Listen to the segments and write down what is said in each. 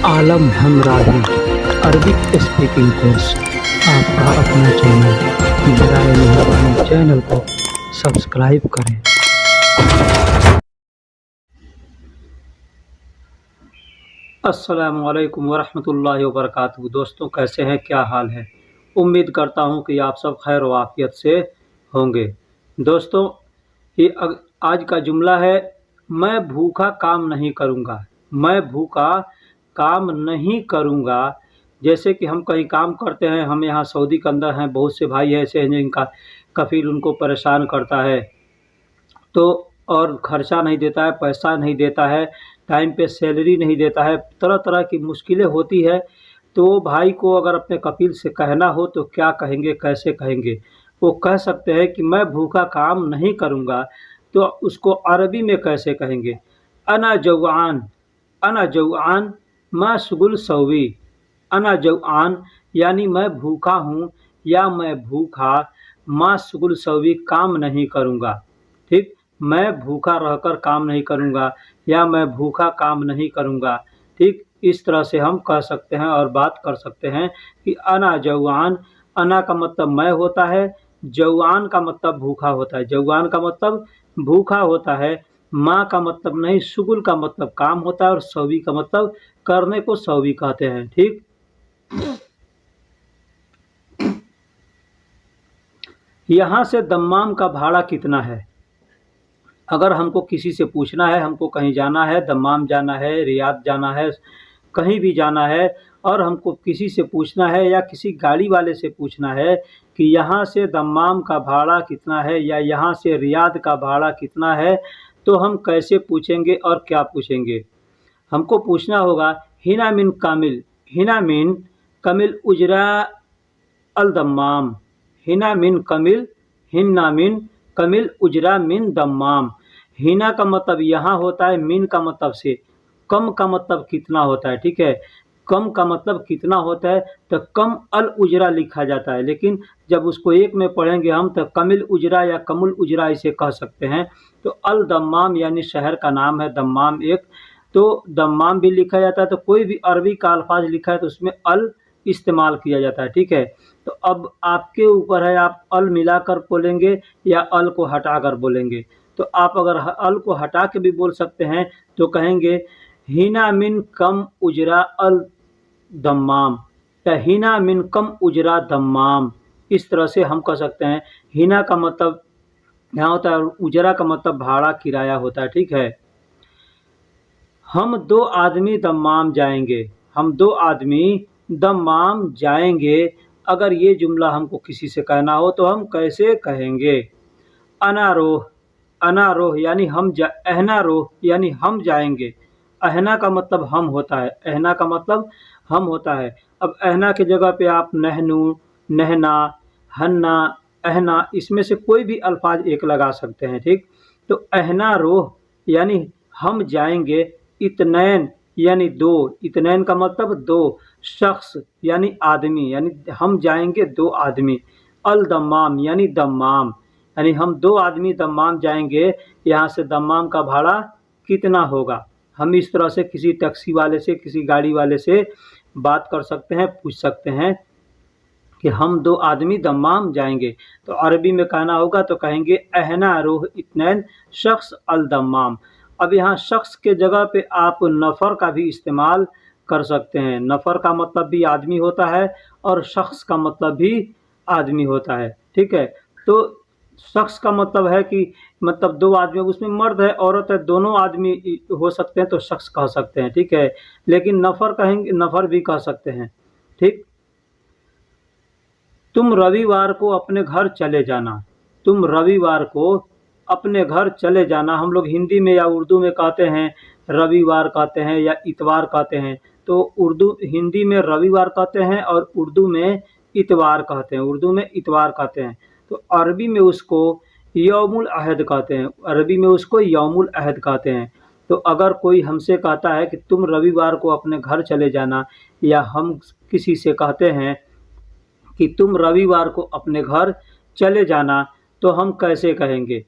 आलम हमराही Arabic speaking course आपका अपना channel. बराए मेहरबानी चैनल को सब्सक्राइब करें। अस्सलामु अलैकुम वरहमतुल्लाहि वबरकातुहू। दोस्तों, कैसे हैं, क्या हाल है? उम्मीद करता हूं कि आप सब खैर व आफियत से होंगे। दोस्तों, ये आज का जुमला है, मैं भूखा काम नहीं करूँगा। मैं भूखा काम नहीं करूँगा। जैसे कि हम कहीं काम करते हैं, हम यहाँ सऊदी के अंदर हैं, बहुत से भाई ऐसे हैं जिनका कफ़ील उनको परेशान करता है, तो और ख़र्चा नहीं देता है, पैसा नहीं देता है, टाइम पे सैलरी नहीं देता है, तरह तरह की मुश्किलें होती है। तो भाई को अगर अपने कफ़ील से कहना हो तो क्या कहेंगे, कैसे कहेंगे? वो कह सकते हैं कि मैं भूखा काम नहीं करूँगा। तो उसको अरबी में कैसे कहेंगे? अना जौआन, अना जौआन मा शुगुल सवी। अना जौआन यानी मैं भूखा हूँ या मैं भूखा मा शुगुल सवी काम नहीं करूँगा। ठीक, मैं भूखा रहकर काम नहीं करूँगा या मैं भूखा काम नहीं करूँगा। ठीक, इस तरह से हम कह सकते हैं और बात कर सकते हैं कि अना जौआन। अना का मतलब मैं होता है, जौआन का मतलब भूखा होता है। जौआन का मतलब भूखा होता है। माँ का मतलब नहीं, शुगुल का मतलब काम होता है और सवी का मतलब करने को सवी कहते हैं। ठीक, यहाँ से दम्माम का भाड़ा कितना है? अगर हमको किसी से पूछना है, हमको कहीं जाना है, दम्माम जाना है, रियाद जाना है, कहीं भी जाना है, और हमको किसी से पूछना है या किसी गाड़ी वाले से पूछना है कि यहाँ से दम्माम का भाड़ा कितना है या यहाँ से रियाद का भाड़ा कितना है, तो हम कैसे पूछेंगे और क्या पूछेंगे? हमको पूछना होगा हिना मिन कामिल, हिना मिन कमिल उजरा अल दम्माम। हिना मिन कमिल, हिन्ना मिन कमिल उजरा मिन दम्माम। हिना का मतलब यहाँ होता है, मिन का मतलब से, कम का मतलब कितना होता है। ठीक है, कम का मतलब कितना होता है, तो कम अल उजरा लिखा जाता है, लेकिन जब उसको एक में पढ़ेंगे हम तो कमिल उजरा या कमुल उजरा इसे कह सकते हैं। तो अल दम्माम यानी शहर का नाम है दम्माम एक, तो दम्माम भी लिखा जाता है। तो कोई भी अरबी का अल्फाज लिखा है तो उसमें अल इस्तेमाल किया जाता है। ठीक है, तो अब आपके ऊपर है, आप अल मिलाकर बोलेंगे या अल को हटाकर बोलेंगे। तो आप अगर अल को हटा के भी बोल सकते हैं तो कहेंगे हिना मिन कम उजरा अल दम्माम या हिना मिन कम उजरा दम्माम। इस तरह से हम कह सकते हैं। हिना का मतलब यहाँ होता है, उजरा का मतलब भाड़ा, किराया होता है। ठीक है, हम 2 आदमी दम्माम जाएंगे। हम 2 आदमी दम्माम जाएंगे। अगर ये जुमला हमको किसी से कहना हो तो हम कैसे कहेंगे? अनारोह, अनारोह यानी हम अहनारोह यानी हम जाएंगे। अहना का मतलब हम होता है, अहना का मतलब हम होता है। अब अहना की जगह पे आप नहनू, नहना, हन्ना, अहना, इसमें से कोई भी अल्फाज एक लगा सकते हैं। ठीक, तो अहना रोह यानी हम जाएंगे। इतनैन यानी 2, इतनैन का मतलब 2, शख्स यानी आदमी, यानी हम जाएंगे 2 आदमी। अल दम्माम यानी दम्माम, यानी हम 2 आदमी दम्माम जाएंगे। यहाँ से दम्माम का भाड़ा कितना होगा? हम इस तरह से किसी टैक्सी वाले से, किसी गाड़ी वाले से बात कर सकते हैं, पूछ सकते हैं कि हम 2 आदमी दम्माम जाएंगे। तो अरबी में कहना होगा तो कहेंगे अहना रोह इतनैन शख्स अल दम्माम। अब यहाँ शख्स के जगह पे आप नफ़र का भी इस्तेमाल कर सकते हैं। नफ़र का मतलब भी आदमी होता है और शख्स का मतलब भी आदमी होता है। ठीक है, तो शख्स का मतलब है कि मतलब 2 आदमी, उसमें मर्द है, औरत है, दोनों आदमी हो सकते हैं तो शख्स कह सकते हैं। ठीक है, लेकिन नफ़र कहेंगे, नफ़र भी कह सकते हैं। ठीक, तुम रविवार को अपने घर चले जाना। तुम रविवार को अपने घर चले जाना। हम लोग हिंदी में या उर्दू में कहते हैं रविवार कहते हैं या इतवार कहते हैं। तो हिंदी में रविवार कहते हैं और उर्दू में इतवार कहते हैं, उर्दू में इतवार कहते हैं। तो अरबी में उसको यौमुल अहद कहते हैं, अरबी में उसको यौमुल अहद कहते हैं। तो अगर कोई हमसे कहता है कि तुम रविवार को अपने घर चले जाना, या हम किसी से कहते हैं कि तुम रविवार को अपने घर चले जाना, तो हम कैसे कहेंगे?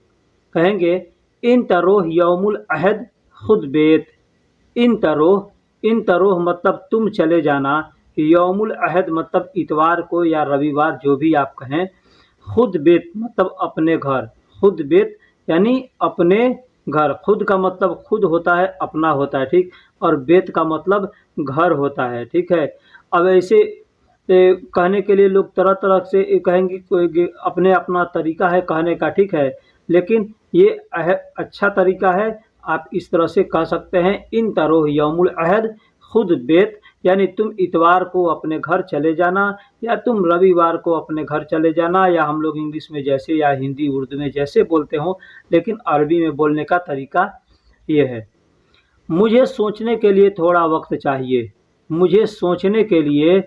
कहेंगे इन तरोह यौमुल अहद खुद बेत। इन तरोह इन तरोह मतलब तुम चले जाना, यौमुल अहद मतलब इतवार को या रविवार जो भी आप कहें, खुद बेत मतलब अपने घर, खुद बेत यानी अपने घर, खुद का मतलब खुद होता है, अपना होता है, ठीक, और बेत का मतलब घर होता है, ठीक है। अब ऐसे कहने के लिए लोग तरह तरह से कहेंगे, कोई अपने अपना तरीका है कहने का, ठीक है, लेकिन ये अच्छा तरीका है। आप इस तरह से कह सकते हैं, इन तरोह यौमुल अहद खुद बेत, यानी तुम इतवार को अपने घर चले जाना या तुम रविवार को अपने घर चले जाना, या हम लोग इंग्लिश में जैसे या हिंदी उर्दू में जैसे बोलते हो, लेकिन अरबी में बोलने का तरीका ये है। मुझे सोचने के लिए थोड़ा वक्त चाहिए, मुझे सोचने के लिए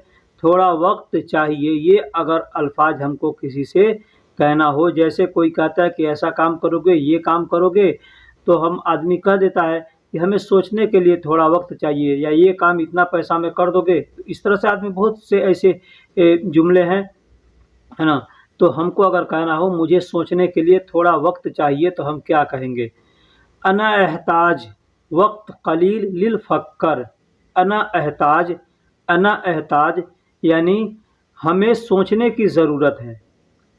थोड़ा वक्त चाहिए, ये अगर अल्फाज हमको किसी से कहना हो, जैसे कोई कहता है कि ऐसा काम करोगे, ये काम करोगे, तो हम आदमी कह देता है कि हमें सोचने के लिए थोड़ा वक्त चाहिए, या ये काम इतना पैसा में कर दोगे। तो इस तरह से आदमी बहुत से ऐसे जुमले हैं, है ना। तो हमको अगर कहना हो मुझे सोचने के लिए थोड़ा वक्त चाहिए, तो हम क्या कहेंगे, अना एहताज वक्त कलील लिल फक्कर। अना एहताज, अना एहताज यानी हमें सोचने की ज़रूरत है।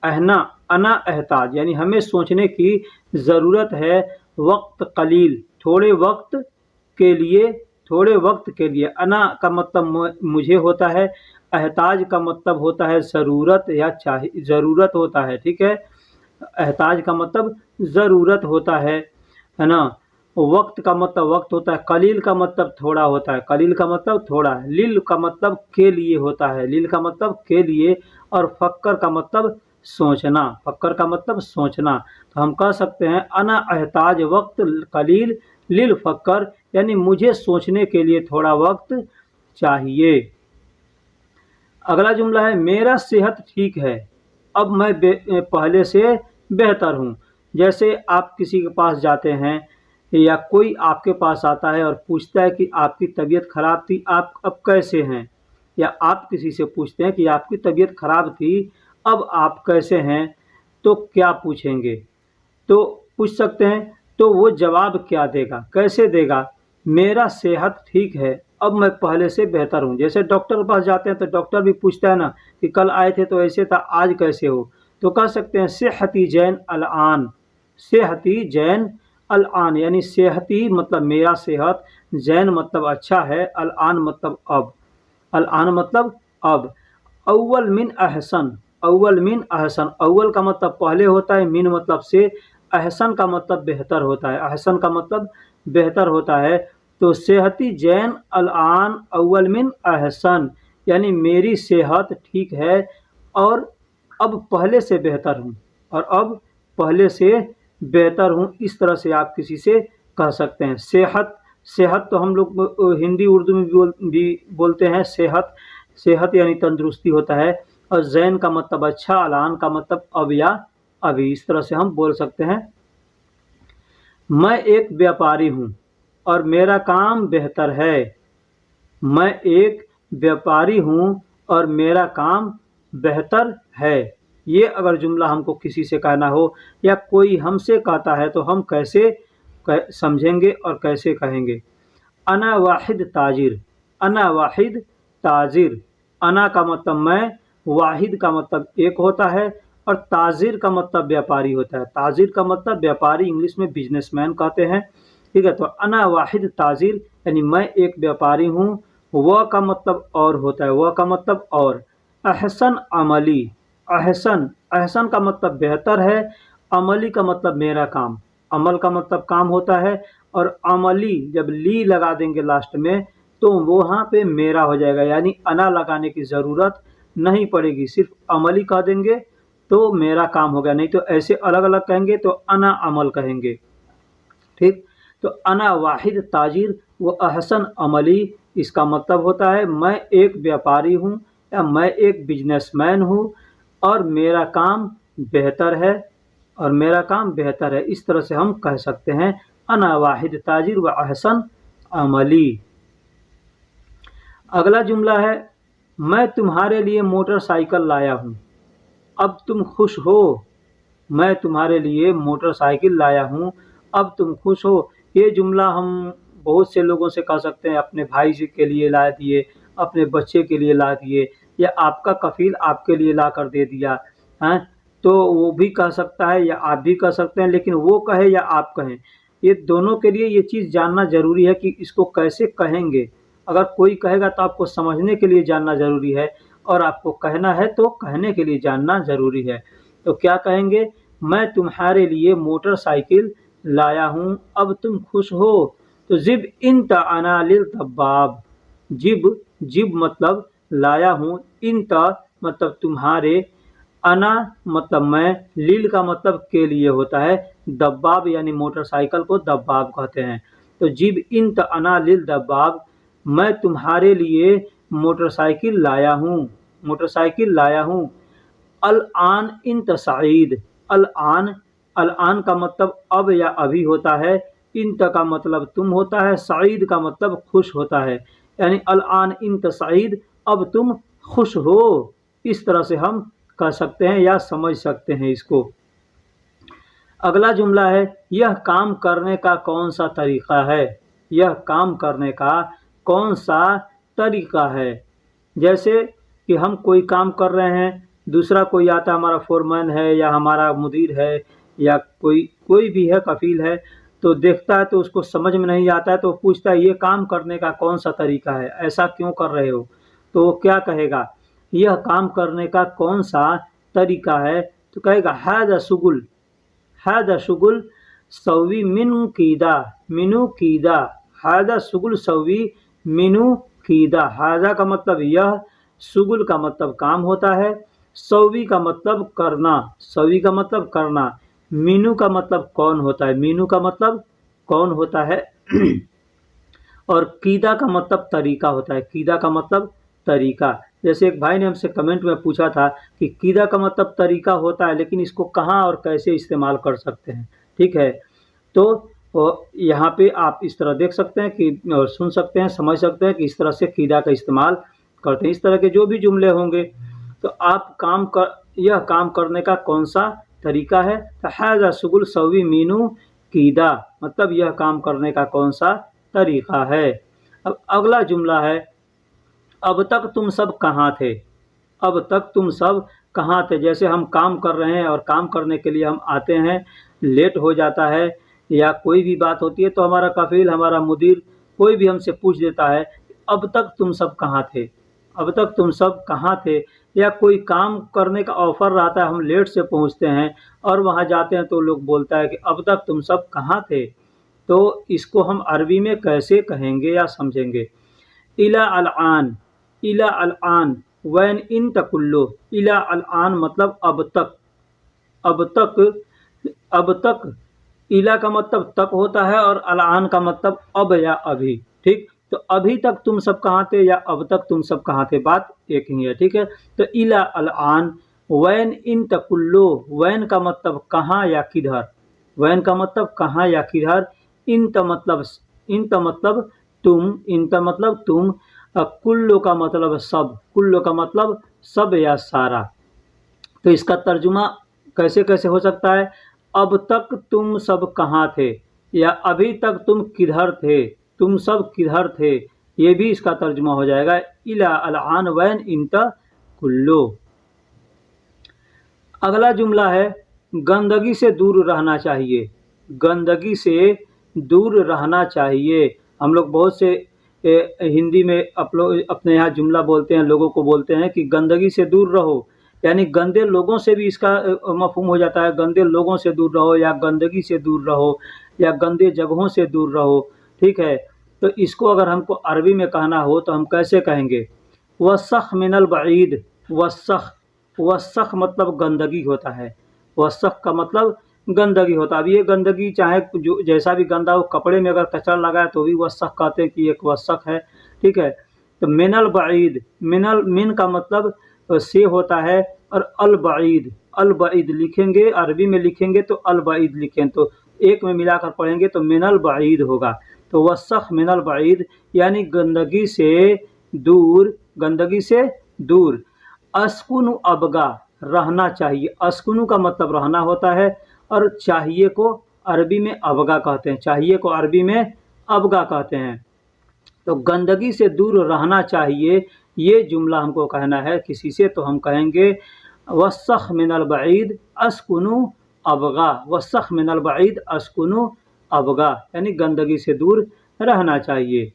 अहना अना एहताज यानी हमें सोचने की ज़रूरत है, वक्त कलील थोड़े वक्त के लिए, थोड़े वक्त के लिए। अना का मतलब मुझे होता है, एहताज का मतलब होता है ज़रूरत या चाहिए, ज़रूरत होता है, ठीक है। एहताज का मतलब ज़रूरत होता है ना। वक्त का मतलब वक्त होता है, कलील का मतलब थोड़ा होता है, कलील का मतलब थोड़ा है, लिल का मतलब के लिए होता है, लिल का मतलब के लिए, और फक्कर का मतलब सोचना, फक्कर का मतलब सोचना। तो हम कह सकते हैं अना एहताज वक्त कलील लिल फक्कर, यानी मुझे सोचने के लिए थोड़ा वक्त चाहिए। अगला जुमला है, मेरा सेहत ठीक है, अब मैं पहले से बेहतर हूँ। जैसे आप किसी के पास जाते हैं या कोई आपके पास आता है और पूछता है कि आपकी तबीयत खराब थी, आप अब कैसे हैं, या आप किसी से पूछते हैं कि आपकी तबीयत खराब थी, अब आप कैसे हैं, तो क्या पूछेंगे, तो पूछ सकते हैं, तो वो जवाब क्या देगा, कैसे देगा, मेरा सेहत ठीक है, अब मैं पहले से बेहतर हूँ। जैसे डॉक्टर के पास जाते हैं तो डॉक्टर भी पूछता है ना कि कल आए थे तो ऐसे था, आज कैसे हो, तो कह सकते हैं सेहती जैन अल-आन, सेहती जैन अल-आन यानी सेहती मतलब मेरा सेहत, जैन मतलब अच्छा है, अल-आन मतलब अब, अल-आन मतलब अब। अव्वल मिन अहसन, अव्वल मिन अहसन, अव्वल का मतलब पहले होता है, मिन मतलब से, अहसन का मतलब बेहतर होता है, अहसन का मतलब बेहतर होता है। तो सेहती जैन अल-आन अव्वल मिन अहसन यानी मेरी सेहत ठीक है और अब पहले से बेहतर हूँ, और अब पहले से बेहतर हूँ। इस तरह से आप किसी से कह सकते हैं। सेहत, सेहत तो हम लोग हिंदी उर्दू में भी बोलते हैं सेहत, सेहत यानी तंदुरुस्ती होता है। और जैन का मतलब अच्छा, अलान का मतलब अब या अभी, इस तरह से हम बोल सकते हैं। मैं एक व्यापारी हूँ और मेरा काम बेहतर है, मैं एक व्यापारी हूँ और मेरा काम बेहतर है। ये अगर जुमला हमको किसी से कहना हो या कोई हमसे कहता है तो हम कैसे समझेंगे और कैसे कहेंगे। अना वाहिद ताजिर, अना वाहिद ताजिर, अना का मतलब मैं, वाहिद का मतलब एक होता है, और ताजिर का मतलब व्यापारी होता है। ताजिर का मतलब व्यापारी, इंग्लिश में बिजनेसमैन कहते हैं, ठीक है। तो अना वाहिद ताजिर यानी मैं एक व्यापारी हूँ। वह का मतलब और होता है, वह का मतलब और। अहसन अमली, अहसन, अहसन का मतलब बेहतर है, अमली का मतलब मेरा काम, अमल का मतलब काम होता है, और अमली जब ली लगा देंगे लास्ट में तो वहाँ पे मेरा हो जाएगा, यानी अना लगाने की ज़रूरत नहीं पड़ेगी, सिर्फ अमली कह देंगे तो मेरा काम हो गया। नहीं तो ऐसे अलग अलग कहेंगे तो अना अमल कहेंगे, ठीक। तो अना वाहिद ताजिर व अहसन अमली, इसका मतलब होता है मैं एक व्यापारी हूँ या मैं एक बिजनेसमैन हूँ और मेरा काम बेहतर है, और मेरा काम बेहतर है। इस तरह से हम कह सकते हैं अना वाहिद ताजिर व अहसन अमली। अगला जुमला है, मैं तुम्हारे लिए मोटरसाइकिल लाया हूँ, अब तुम खुश हो। मैं तुम्हारे लिए मोटरसाइकिल लाया हूँ, अब तुम खुश हो। ये जुमला हम बहुत से लोगों से कह सकते हैं, अपने भाई से के लिए ला दिए, अपने बच्चे के लिए ला दिए, या आपका कफ़ील आपके लिए ला कर दे दिया, हैं? तो वो भी कह सकता है या आप भी कह सकते हैं, लेकिन वो कहे या आप कहें, ये दोनों के लिए ये चीज़ जानना ज़रूरी है कि इसको कैसे कहेंगे। अगर कोई कहेगा तो आपको समझने के लिए जानना ज़रूरी है, और आपको कहना है तो कहने के लिए जानना ज़रूरी है। तो क्या कहेंगे? मैं तुम्हारे लिए मोटरसाइकिल लाया हूँ, अब तुम खुश हो? तो ज़िब इंत अना लिल तब्बाब। जिब, जिब मतलब लाया हूँ, इंत मतलब तुम्हारे, अना मतलब मैं, लिल का मतलब के लिए होता है, दब्बाब यानी मोटरसाइकिल को दब्बाब कहते हैं। तो जिब इंत अना लिल दब्बाब, मैं तुम्हारे लिए मोटरसाइकिल लाया हूँ, मोटरसाइकिल लाया हूँ। अल आन इंत सईद, अल आन, अल आन का मतलब अब या अभी होता है, इंत का मतलब तुम होता है, सईद का मतलब खुश होता है, यानी अल आन इंत सईद, अब तुम खुश हो। इस तरह से हम कह सकते हैं या समझ सकते हैं इसको। अगला जुमला है, यह काम करने का कौन सा तरीका है? यह काम करने का कौन सा तरीका है? जैसे कि हम कोई काम कर रहे हैं, दूसरा कोई आता है, हमारा फोरमैन है या हमारा मुदीर है या कोई कोई भी है, कफ़ील है, तो देखता है तो उसको समझ में नहीं आता है, तो पूछता है ये काम करने का कौन सा तरीका है, ऐसा क्यों कर रहे हो? तो वो क्या कहेगा? यह काम करने का कौन सा तरीका है? तो कहेगा हादा शुगुल, हादा शुगुल सवी मिनु कीदा, मिनु कीदा, हादा शुगुल सवी मिनु कीदा। हादा का मतलब यह, शुगुल का मतलब काम होता है, सवी का मतलब करना, सवी का मतलब करना, मीनू का मतलब कौन होता है, मीनू का मतलब कौन होता है और कीदा का मतलब तरीका होता है, कीदा का मतलब तरीका। जैसे एक भाई ने हमसे कमेंट में पूछा था कि कीदा का मतलब तरीका होता है, लेकिन इसको कहाँ और कैसे इस्तेमाल कर सकते हैं, ठीक है। तो यहाँ पे आप इस तरह देख सकते हैं कि और सुन सकते हैं, समझ सकते हैं कि इस तरह से कीदा का इस्तेमाल करते हैं। इस तरह के जो भी जुमले होंगे, तो आप यह काम करने का कौन सा तरीका है? तो हाज़ा शुगुल सवी मीनू कीदा, मतलब यह काम करने का कौन सा तरीका है। अब अगला जुमला है, अब तक तुम सब कहाँ थे? अब तक तुम सब कहाँ थे? जैसे हम काम कर रहे हैं और काम करने के लिए हम आते हैं, लेट हो जाता है या कोई भी बात होती है, तो हमारा कफ़ील, हमारा मुदीर, कोई भी हमसे पूछ देता है, अब तक तुम सब कहाँ थे? अब तक तुम सब कहाँ थे? या कोई काम करने का ऑफ़र रहता है, हम लेट से पहुँचते हैं और वहाँ जाते हैं तो लोग बोलता है कि अब तक तुम सब कहाँ थे? तो इसको हम अरबी में कैसे कहेंगे या समझेंगे? इला अल-आन, इला अल-आन वैन इन तकुल्लो। इला अल-आन मतलब अब तक, अब तक, अब तक। इला का मतलब तक होता है और अल-आन का मतलब अब या अभी, ठीक। तो अभी तक तुम सब कहाँ थे या अब तक तुम सब कहाँ थे, बात एक ही है, ठीक है। तो इला अल-आन वैन इन तकुल्लो, वैन का मतलब कहाँ या किधर, वैन का मतलब कहाँ या किधर, इन त मतलब, इन त मतलब तुम, इन त मतलब तुम, कुल्लो का मतलब सब, कुल्लो का मतलब सब या सारा। तो इसका तर्जुमा कैसे कैसे हो सकता है? अब तक तुम सब कहाँ थे, या अभी तक तुम किधर थे, तुम सब किधर थे, ये भी इसका तर्जुमा हो जाएगा इला अल-आन वैन इंत कुल्लो। अगला जुमला है, गंदगी से दूर रहना चाहिए, गंदगी से दूर रहना चाहिए। हम लोग बहुत से हिंदी में अपने यहाँ जुमला बोलते हैं, लोगों को बोलते हैं कि गंदगी से दूर रहो, यानी गंदे लोगों से भी इसका मफ़हूम हो जाता है, गंदे लोगों से दूर रहो या गंदगी से दूर रहो या गंदे जगहों से दूर रहो, ठीक है। तो इसको अगर हमको अरबी में कहना हो तो हम कैसे कहेंगे? वसख मिनल बईद, वसख, वसख मतलब गंदगी होता है, वसख का मतलब गंदगी होता है। अब ये गंदगी चाहे जो जैसा भी गंदा हो, कपड़े में अगर कचरा लगा है तो भी वसख कहते हैं कि एक वसख है, ठीक है। तो मिनल बईद, मिनल, मिन का मतलब से होता है, और अल बईद, अल बईद लिखेंगे, अरबी में लिखेंगे तो अल बईद लिखें, तो एक में मिलाकर पढ़ेंगे तो मिनल बईद होगा। तो वसख मिनल बईद यानी गंदगी से दूर, गंदगी से दूर। अस्कुनु अबगा रहना चाहिए, अस्कुनु का मतलब रहना होता है, और चाहिए को अरबी में अबगा कहते हैं, चाहिए को अरबी में अबगा कहते हैं। तो गंदगी से दूर रहना चाहिए, ये जुमला हमको कहना है किसी से, तो हम कहेंगे वस्सख मिनल बईद अस्कुनु अबगा, वस्सख मिनल बईद अस्कुनु अबगा, यानी गंदगी से दूर रहना चाहिए।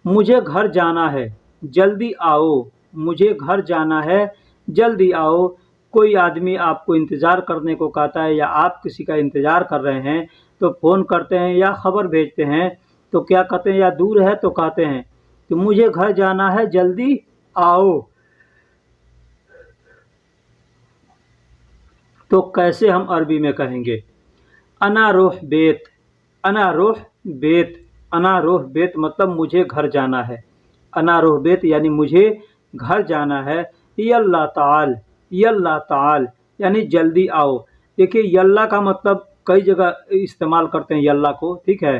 मुझे घर जाना है, जल्दी आओ, मुझे घर जाना है, जल्दी आओ। कोई आदमी आपको इंतज़ार करने को कहता है या आप किसी का इंतज़ार कर रहे हैं तो फ़ोन करते हैं या ख़बर भेजते हैं तो क्या कहते हैं, या दूर है तो कहते हैं कि मुझे घर जाना है, जल्दी आओ। तो कैसे हम अरबी में कहेंगे? अना रोह बेत, अना रोह बेत, अना रोह बेत मतलब मुझे घर जाना है। अना रोह बेत यानी मुझे घर जाना है। यल्ला ताल, यल्ला ताल यानी जल्दी आओ। देखिए यल्ला का मतलब कई जगह इस्तेमाल करते हैं यल्ला को, ठीक है।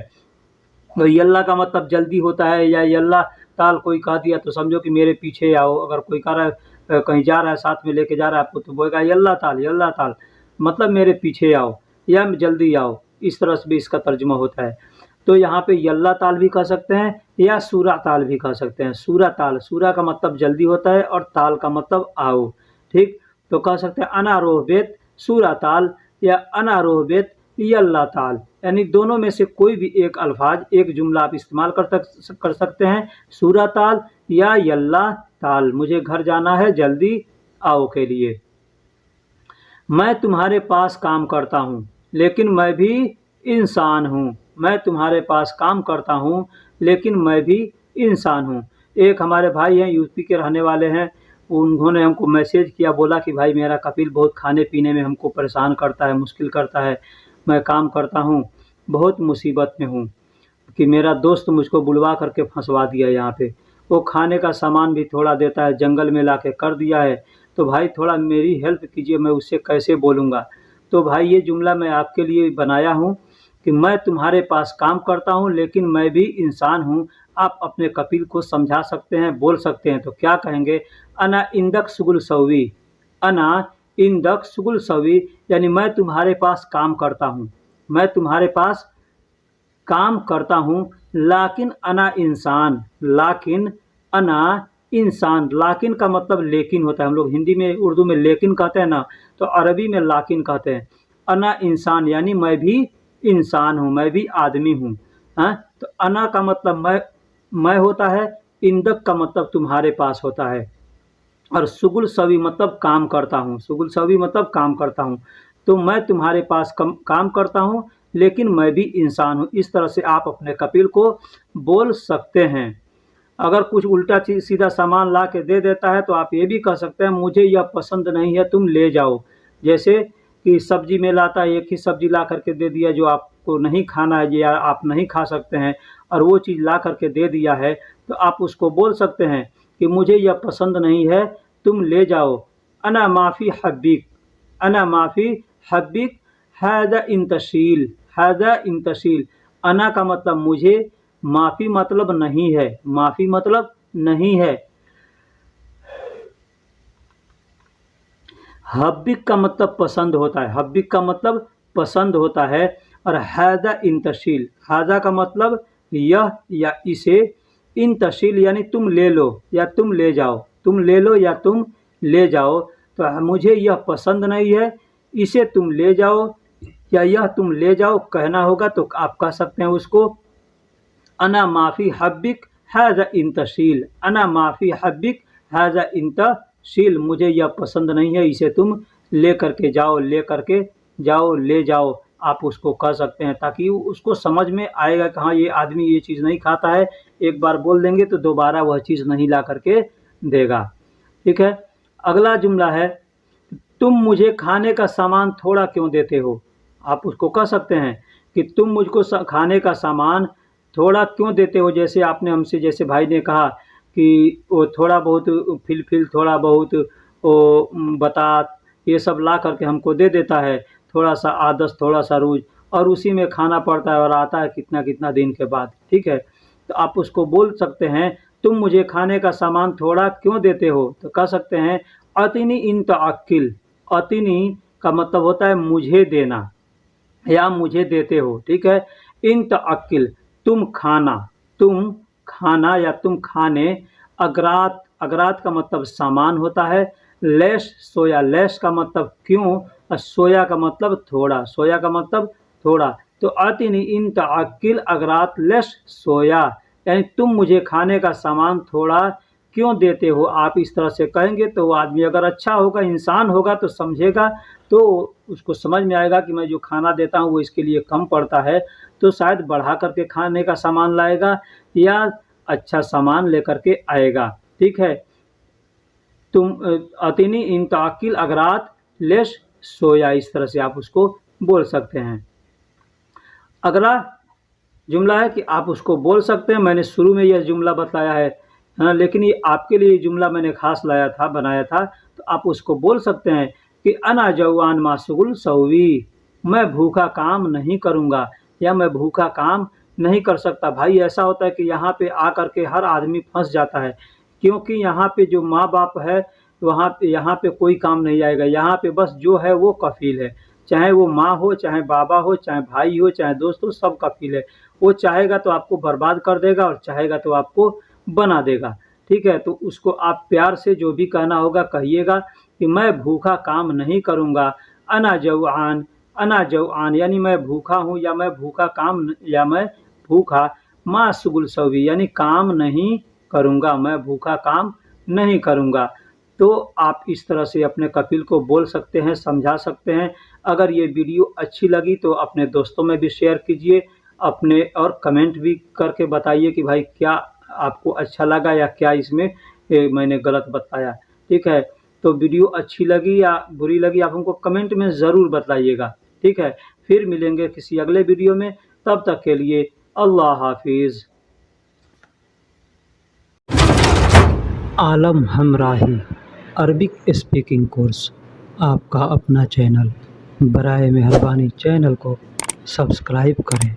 तो यल्ला का मतलब जल्दी होता है, या यल्ला ताल कोई कह दिया तो समझो कि मेरे पीछे आओ। अगर कोई कह रहा है कहीं जा रहा है, साथ में लेके जा रहा है आपको, तो बोलेगा यल्ला ताल, यल्ला ताल मतलब मेरे पीछे आओ या जल्दी आओ। इस तरह से भी इसका तर्जुमा होता है। तो यहाँ पे यल्ला ताल भी कह सकते हैं या सूरा ताल भी कह सकते हैं। सूरा ताल, सूरा का मतलब जल्दी होता है और ताल का मतलब आओ, ठीक। तो कह सकते हैं अना रोह बेत सूरा ताल या अना रोह बेत यल्ला ताल, यानी दोनों में से कोई भी एक अल्फाज, एक जुमला आप इस्तेमाल कर सकते हैं, सूरा ताल या यल्ला ताल, मुझे घर जाना है, जल्दी आओ के लिए। मैं तुम्हारे पास काम करता हूँ लेकिन मैं भी इंसान हूँ, मैं तुम्हारे पास काम करता हूँ लेकिन मैं भी इंसान हूँ। एक हमारे भाई हैं, यूपी के रहने वाले हैं, उन्होंने हमको मैसेज किया, बोला कि भाई मेरा कपिल बहुत खाने पीने में हमको परेशान करता है, मुश्किल करता है, मैं काम करता हूँ, बहुत मुसीबत में हूँ कि मेरा दोस्त मुझको बुलवा करके फंसवा दिया यहाँ पे। वो खाने का सामान भी थोड़ा देता है, जंगल में लाके कर दिया है, तो भाई थोड़ा मेरी हेल्प कीजिए, मैं उससे कैसे बोलूँगा। तो भाई ये जुमला मैं आपके लिए बनाया हूँ कि मैं तुम्हारे पास काम करता हूँ लेकिन मैं भी इंसान हूँ। आप अपने कपिल को समझा सकते हैं, बोल सकते हैं। तो क्या कहेंगे? अना इंदक सुगुल सवी, अना इंदक सुगुल सवी यानी मैं तुम्हारे पास काम करता हूँ, मैं तुम्हारे पास काम करता हूँ, लाकिन अना इंसान, लाकिन अना इंसान, लाकिन का मतलब लेकिन होता है। हम लोग हिंदी में, उर्दू में लेकिन कहते हैं ना, तो अरबी में लाकिन कहते हैं। अना इंसान यानी मैं भी इंसान हूँ, मैं भी आदमी हूँ। हाँ, तो अना का मतलब मैं होता है, इंदक का मतलब तुम्हारे पास होता है, और सुगुल सवी मतलब काम करता हूँ, सुगुल सवी मतलब काम करता हूँ। तो मैं तुम्हारे पास काम करता हूँ लेकिन मैं भी इंसान हूँ। इस तरह से आप अपने कपिल को बोल सकते हैं। अगर कुछ उल्टा सीधा सामान ला के दे देता है तो आप ये भी कह सकते हैं मुझे यह पसंद नहीं है, तुम ले जाओ। जैसे कि सब्जी में लाता है, एक ही सब्जी ला करके दे दिया जो आपको नहीं खाना है या आप नहीं खा सकते हैं, और वो चीज़ ला करके दे दिया है, तो आप उसको बोल सकते हैं कि मुझे यह पसंद नहीं है, तुम ले जाओ। अना माफ़ी हब्बिक, अना माफ़ी हब्बिक हैज़ा इंतशील, हैज़ा इंतशील। अना का मतलब मुझे, माफ़ी मतलब नहीं है, माफ़ी मतलब नहीं है। हब्बिक का मतलब पसंद होता है, हब्बिक का मतलब पसंद होता है। और हैज़ा इंतशील, हैज़ा का मतलब यह या इसे, इंतशील यानी तुम ले लो या तुम ले जाओ, तुम ले लो या तुम ले जाओ। तो मुझे यह पसंद नहीं है, इसे तुम ले जाओ या यह तुम ले जाओ कहना होगा। तो आप कह सकते हैं उसको अना माफ़ी हब्बिक हैज़ा इंतशील, अना माफ़ी हब्बिक हैज़ा इंतशील, मुझे यह पसंद नहीं है, इसे तुम ले करके जाओ, ले करके जाओ, ले जाओ। आप उसको कह सकते हैं ताकि उसको समझ में आएगा कि हाँ ये आदमी ये चीज़ नहीं खाता है। एक बार बोल देंगे तो दोबारा वह चीज़ नहीं ला करके देगा, ठीक है। अगला जुमला है, तुम मुझे खाने का सामान थोड़ा क्यों देते हो। आप उसको कह सकते हैं कि तुम मुझको खाने का सामान थोड़ा क्यों देते हो। जैसे आपने हमसे, जैसे भाई ने कहा कि वो थोड़ा बहुत फिल थोड़ा बहुत वो बतात ये सब ला करके हमको दे देता है, थोड़ा सा आदस थोड़ा सा रूज, और उसी में खाना पड़ता है और आता है कितना कितना दिन के बाद, ठीक है। तो आप उसको बोल सकते हैं तुम मुझे खाने का सामान थोड़ा क्यों देते हो। तो कह सकते हैं अतिनी इंत अक्किल, अतिनी का मतलब होता है मुझे देना या मुझे देते हो, ठीक है। इंत अक्किल, तुम खाना या तुम खाने। अगरात, अगरात का मतलब सामान होता है। लेश सोया, लेश का मतलब क्यों, और सोया का मतलब थोड़ा, सोया का मतलब थोड़ा। तो आतिनी इन ताकिल अगरात लेश सोया, यानी तुम मुझे खाने का सामान थोड़ा क्यों देते हो। आप इस तरह से कहेंगे तो वो आदमी अगर अच्छा होगा, इंसान होगा तो समझेगा, तो उसको समझ में आएगा कि मैं जो खाना देता हूँ वो इसके लिए कम पड़ता है, तो शायद बढ़ा करके खाने का सामान लाएगा या अच्छा सामान लेकर के आएगा। ठीक है, तुम अतिनी इन ताकिल अगरात लेश सोया, इस तरह से आप उसको बोल सकते हैं। अगला जुमला है कि आप उसको बोल सकते हैं। मैंने शुरू में यह जुमला बताया है ना, लेकिन ये आपके लिए जुमला मैंने खास लाया था, बनाया था, तो आप उसको बोल सकते हैं कि अना जवान माशगुल सवी, मैं भूखा काम नहीं करूँगा या मैं भूखा काम नहीं कर सकता। भाई ऐसा होता है कि यहाँ पे आकर के हर आदमी फंस जाता है, क्योंकि यहाँ पे जो माँ बाप है वहाँ पे, यहाँ पे कोई काम नहीं आएगा। यहाँ पे बस जो है वो कफील है, चाहे वो माँ हो, चाहे बाबा हो, चाहे भाई हो, चाहे दोस्त हो, सब कफील है। वो चाहेगा तो आपको बर्बाद कर देगा और चाहेगा तो आपको बना देगा। ठीक है, तो उसको आप प्यार से जो भी कहना होगा कहिएगा कि मैं भूखा काम नहीं करूँगा। अना जवान, अना जवान यानी मैं भूखा हूँ या मैं भूखा काम, या मैं भूखा माँ सुगुल सवी यानी काम नहीं करूँगा, मैं भूखा काम नहीं करूँगा। तो आप इस तरह से अपने कफील को बोल सकते हैं, समझा सकते हैं। अगर ये वीडियो अच्छी लगी तो अपने दोस्तों में भी शेयर कीजिए, अपने और कमेंट भी करके बताइए कि भाई क्या आपको अच्छा लगा या क्या इसमें मैंने गलत बताया। ठीक है, तो वीडियो अच्छी लगी या बुरी लगी आप हमको कमेंट में ज़रूर बताइएगा। ठीक है, फिर मिलेंगे किसी अगले वीडियो में, तब तक के लिए अल्लाह हाफिज़। आलम हमराही अरबिक स्पीकिंग कोर्स, आपका अपना चैनल। बराए मेहरबानी चैनल को सब्सक्राइब करें।